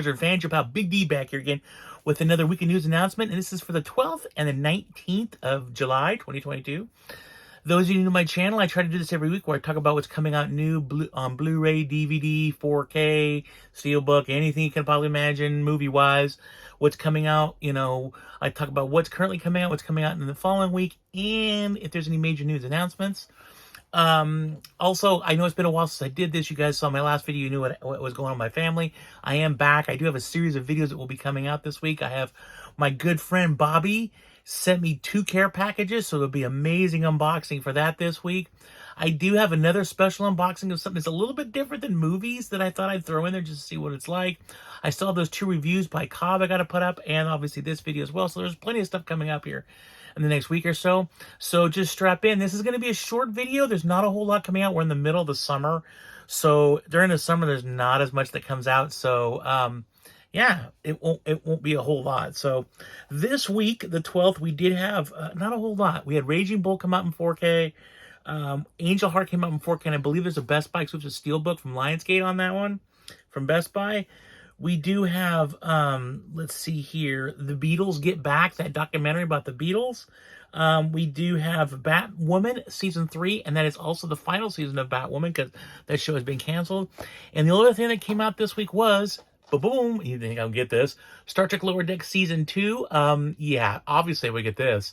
treasured fan, Joe Pal Big D back here again with another weekend news announcement. And this is for the 12th and the 19th of July, 2022. Those of you new to my channel, I try to do this every week where I talk about what's coming out new on Blu-ray, DVD, 4K, Steelbook, anything you can probably imagine movie-wise. What's coming out, you know, I talk about what's currently coming out, what's coming out in the following week, and if there's any major news announcements. Also, I know it's been a while since I did this. You guys saw my last video. You knew what was going on in my family. I am back. I do have a series of videos that will be coming out this week. I have my good friend Bobby sent me 2 care packages, so there'll be amazing unboxing for that this week. I do have another special unboxing of something that's a little bit different than movies that I thought I'd throw in there just to see what it's like. I still have those 2 reviews by Cobb I got to put up, and obviously this video as well. So there's plenty of stuff coming up here in the next week or so. So just strap in. This is going to be a short video. There's not a whole lot coming out. We're in the middle of the summer. So during the summer, there's not as much that comes out. So, yeah, it won't be a whole lot. So this week, the 12th, we did have not a whole lot. We had Raging Bull come out in 4K. Angel Heart came out in 4K, and I believe there's a Best Buy exclusive Steelbook from Lionsgate on that one from Best Buy. We do have, let's see here, The Beatles Get Back, that documentary about the Beatles. We do have Batwoman Season 3, and that is also the final season of Batwoman because that show has been canceled. And the other thing that came out this week was, boom, you think I'll get this, Star Trek Lower Deck Season 2. Yeah, obviously we get this.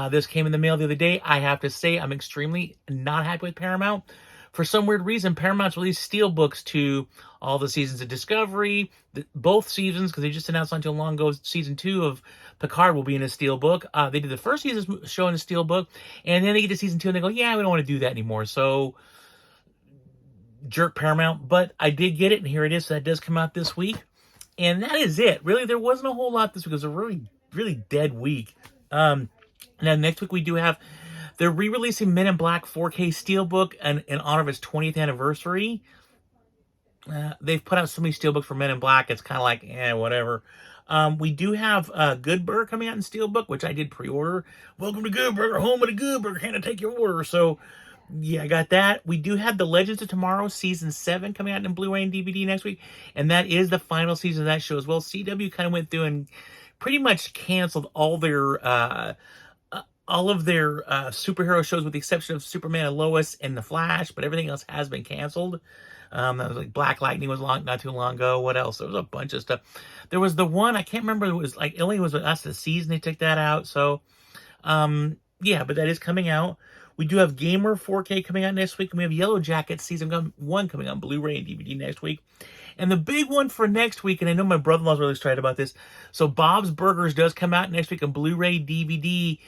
This came in the mail the other day. I have to say I'm extremely not happy with Paramount. For some weird reason, Paramount's released steelbooks to all the seasons of Discovery, both seasons, because they just announced not too long ago Season 2 of Picard will be in a steelbook. They did the first season show in a steelbook, and then they get to Season 2 and they go, yeah, we don't want to do that anymore. So, jerk Paramount. But I did get it, and here it is. So that does come out this week. And that is it. Really, there wasn't a whole lot this week. It was a really, really dead week. Now, next week we do have... They're re-releasing Men in Black 4K Steelbook in honor of its 20th anniversary. They've put out so many Steelbooks for Men in Black, it's kind of like, whatever. We do have Good Burger coming out in Steelbook, which I did pre-order. Welcome to Good Burger, home of the Good Burger. Can I take your order? So, yeah, I got that. We do have The Legends of Tomorrow Season 7 coming out in Blu-ray and DVD next week. And that is the final season of that show as well. CW kind of went through and pretty much canceled all of their superhero shows with the exception of Superman and Lois and The Flash, but everything else has been canceled. That was like Black Lightning was not too long ago. What else? There was a bunch of stuff. There was the one, I can't remember, it was like Illy was with us this season, they took that out. So, yeah, but that is coming out. We do have Gamer 4K coming out next week, and we have Yellow Jacket Season 1 coming out on Blu-ray and DVD next week. And the big one for next week, and I know my brother-in-law's really excited about this, so Bob's Burgers does come out next week on Blu-ray, DVD.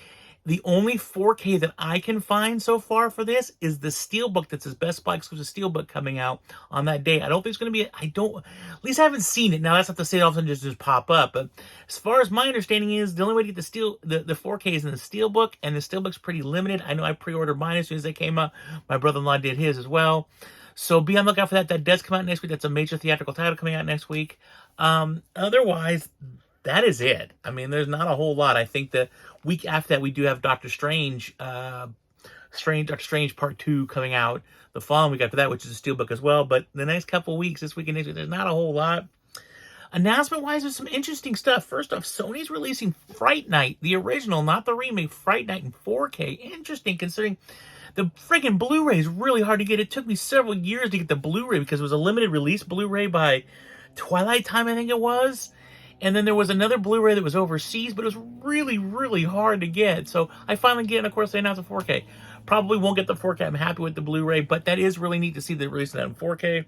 The only 4K that I can find so far for this is the Steelbook that's his Best Buy exclusive Steelbook coming out on that day. I don't think it's going to be, at least I haven't seen it. Now, that's not to say it all of a sudden just pop up. But as far as my understanding is, the only way to get the 4K is in the Steelbook, and the Steelbook's pretty limited. I know I pre-ordered mine as soon as they came out. My brother-in-law did his as well. So be on the lookout for that. That does come out next week. That's a major theatrical title coming out next week. Otherwise, that is it. I mean, there's not a whole lot. I think the week after that, we do have Doctor Strange, Doctor Strange Part 2 coming out the following week after that, which is a steelbook as well. But the next couple of weeks, this week and next week, there's not a whole lot. Announcement-wise, there's some interesting stuff. First off, Sony's releasing Fright Night, the original, not the remake, Fright Night in 4K. Interesting, considering the friggin' Blu-ray is really hard to get. It took me several years to get the Blu-ray because it was a limited release Blu-ray by Twilight Time, I think it was. And then there was another Blu-ray that was overseas, but it was really, really hard to get. So I finally get it, and of course they announced a 4K. Probably won't get the 4K. I'm happy with the Blu-ray, but that is really neat to see they're releasing that in 4K.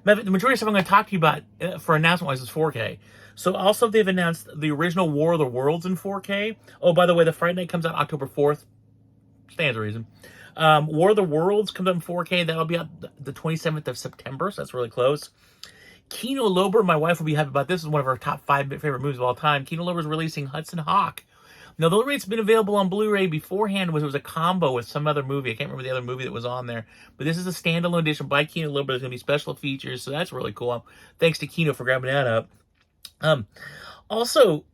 The majority of stuff I'm going to talk to you about for announcement-wise is 4K. So also they've announced the original War of the Worlds in 4K. Oh, by the way, the Friday Night comes out October 4th. Stands to reason. War of the Worlds comes out in 4K. That'll be out the 27th of September, so that's really close. Kino Lorber, my wife will be happy about this. This is one of our top 5 favorite movies of all time. Kino Lorber is releasing Hudson Hawk. Now, the rate's been available on Blu-ray beforehand. It was a combo with some other movie. I can't remember the other movie that was on there. But this is a standalone edition by Kino Lorber. There's going to be special features, so that's really cool. Thanks to Kino for grabbing that up. Also,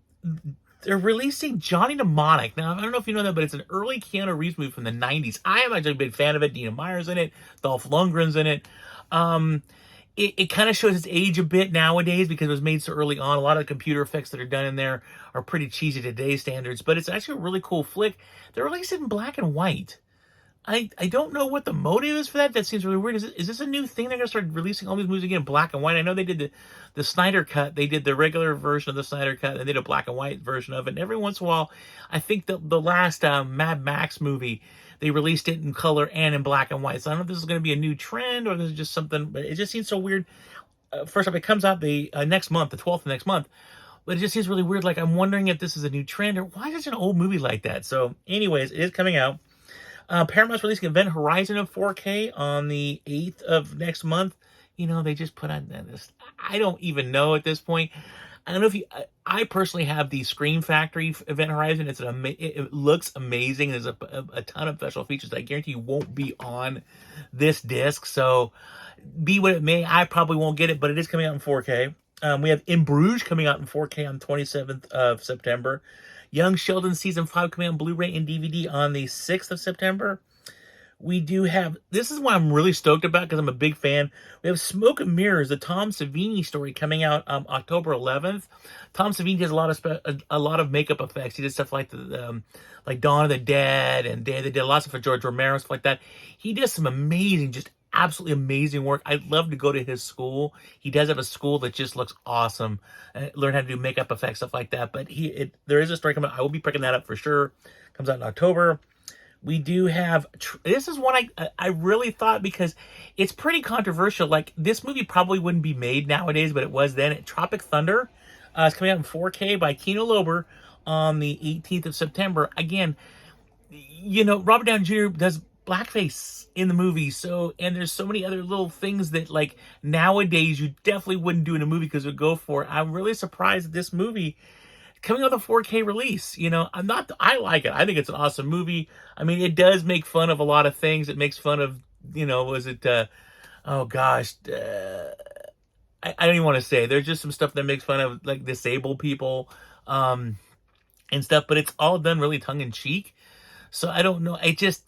they're releasing Johnny Mnemonic. Now, I don't know if you know that, but it's an early Keanu Reeves movie from the 90s. I am actually a big fan of it. Dina Meyer's in it. Dolph Lundgren's in it. it kind of shows its age a bit nowadays because it was made so early on. A lot of the computer effects that are done in there are pretty cheesy to today's standards, but it's actually a really cool flick. They're released in black and white. I don't know what the motive is for that. That seems really weird. Is this a new thing? They're going to start releasing all these movies again in black and white. I know they did the Snyder Cut. They did the regular version of the Snyder Cut, and they did a black and white version of it. And every once in a while, I think the last Mad Max movie, they released it in color and in black and white. So I don't know if this is going to be a new trend or this is just something, but it just seems so weird. First off, it comes out the next month, the 12th of next month. But it just seems really weird. Like, I'm wondering if this is a new trend or why is it an old movie like that? So anyways, it is coming out. Paramount's releasing Event Horizon in 4K on the 8th of next month. You know, they just put on this. I don't even know at this point. I don't know if you. I personally have the Scream Factory Event Horizon. It looks amazing. There's a ton of special features that I guarantee you won't be on this disc. So, be what it may, I probably won't get it, but it is coming out in 4K. We have In Bruges coming out in 4K on 27th of September. Young Sheldon Season 5 coming out on Blu-ray and DVD on the 6th of September. We do have, this is what I'm really stoked about because I'm a big fan. We have Smoke and Mirrors, the Tom Savini story coming out October 11th. Tom Savini does a lot of makeup effects. He did stuff like like Dawn of the Dead and Day of the Dead, lots of for George Romero, stuff like that. He does some amazing, just absolutely amazing work. I'd love to go to his school. He does have a school that just looks awesome. Learn how to do makeup effects, stuff like that. But there is a story coming out. I will be picking that up for sure. Comes out in October. We do have, this is one I really thought, because it's pretty controversial. Like, this movie probably wouldn't be made nowadays, but it was then. Tropic Thunder. It's coming out in 4K by Kino Lorber on the 18th of September. Again, you know, Robert Downey Jr. does blackface in the movie, and there's so many other little things that, like, nowadays you definitely wouldn't do in a movie because it would go for it. I'm really surprised that this movie coming out with a 4K release. You know, I like it. I think it's an awesome movie. I mean, it does make fun of a lot of things. It makes fun of, you know, oh gosh, I don't even want to say. There's just some stuff that makes fun of, like, disabled people and stuff, but it's all done really tongue-in-cheek. So I don't know. I just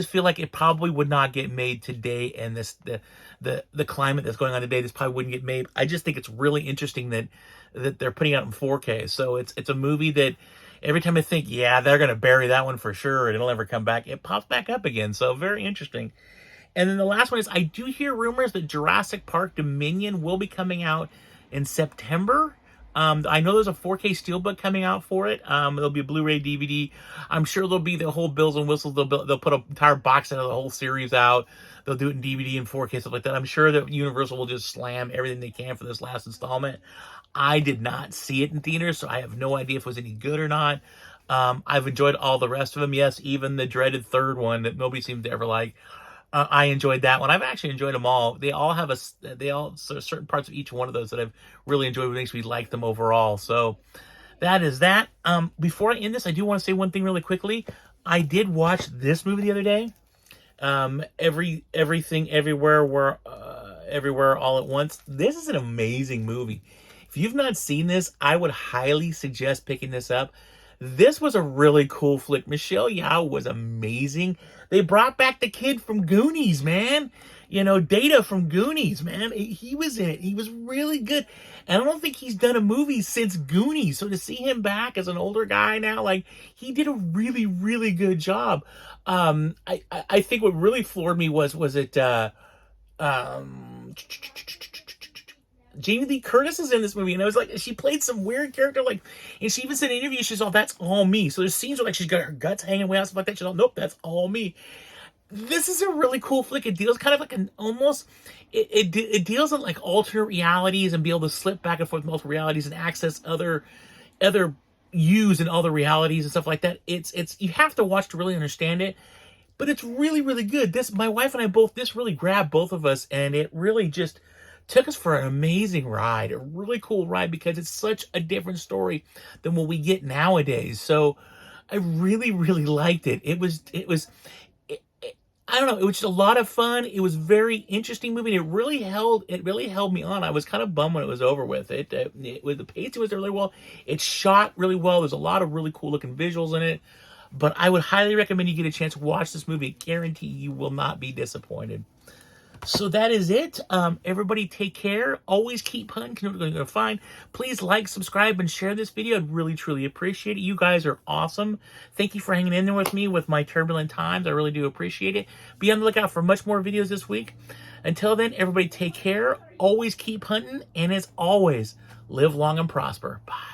feel like it probably would not get made today, and the climate that's going on today, this probably wouldn't get made. I just think it's really interesting that they're putting out in 4K. So it's a movie that every time I think, yeah, they're gonna bury that one for sure, and it'll never come back, it pops back up again. So very interesting. And then the last one is, I do hear rumors that Jurassic Park Dominion will be coming out in September. I know there's a 4K Steelbook coming out for it. There'll be a Blu-ray DVD. I'm sure there'll be the whole bells and whistles. They'll put an entire box set of the whole series out. They'll do it in DVD and 4K, stuff like that. I'm sure that Universal will just slam everything they can for this last installment. I did not see it in theaters, so I have no idea if it was any good or not. I've enjoyed all the rest of them. Yes, even the dreaded third one that nobody seems to ever like. I enjoyed that one. I've actually enjoyed them all. They all have certain parts of each one of those that I've really enjoyed, what makes me like them overall. So that is that. Before I end this, I do want to say one thing really quickly. I did watch this movie the other day. Everything, Everywhere, Everywhere, All at Once. This is an amazing movie. If you've not seen this, I would highly suggest picking this up. This was a really cool flick. Michelle Yeoh was amazing. They brought back the kid from Goonies, man. You know, Data from Goonies, man. He was in it. He was really good. And I don't think he's done a movie since Goonies. So to see him back as an older guy now, like, he did a really, really good job. I think what really floored me was it Jamie Lee Curtis is in this movie, and I was like, she played some weird character, like, and she even said in an interview, she's all, that's all me. So there's scenes where, like, she's got her guts hanging way out, stuff like that. She's all, nope, that's all me. This is a really cool flick. It deals kind of like it deals in, like, alternate realities and be able to slip back and forth multiple realities and access other yous in other realities and stuff like that. It's you have to watch to really understand it, but it's really, really good. My wife and I this really grabbed both of us, and it really just took us for an amazing ride, a really cool ride, because it's such a different story than what we get nowadays. So I really, really liked it. I don't know, it was just a lot of fun. It was very interesting movie. It really held me on. I was kind of bummed when it was over with. The pacing was really well. It's shot really well. There's a lot of really cool looking visuals in it. But I would highly recommend you get a chance to watch this movie. I guarantee you will not be disappointed. So that is it. Everybody take care. Always keep hunting. You know what you're going to find. Please like, subscribe, and share this video. I'd really, truly appreciate it. You guys are awesome. Thank you for hanging in there with me with my turbulent times. I really do appreciate it. Be on the lookout for much more videos this week. Until then, everybody take care. Always keep hunting. And as always, live long and prosper. Bye.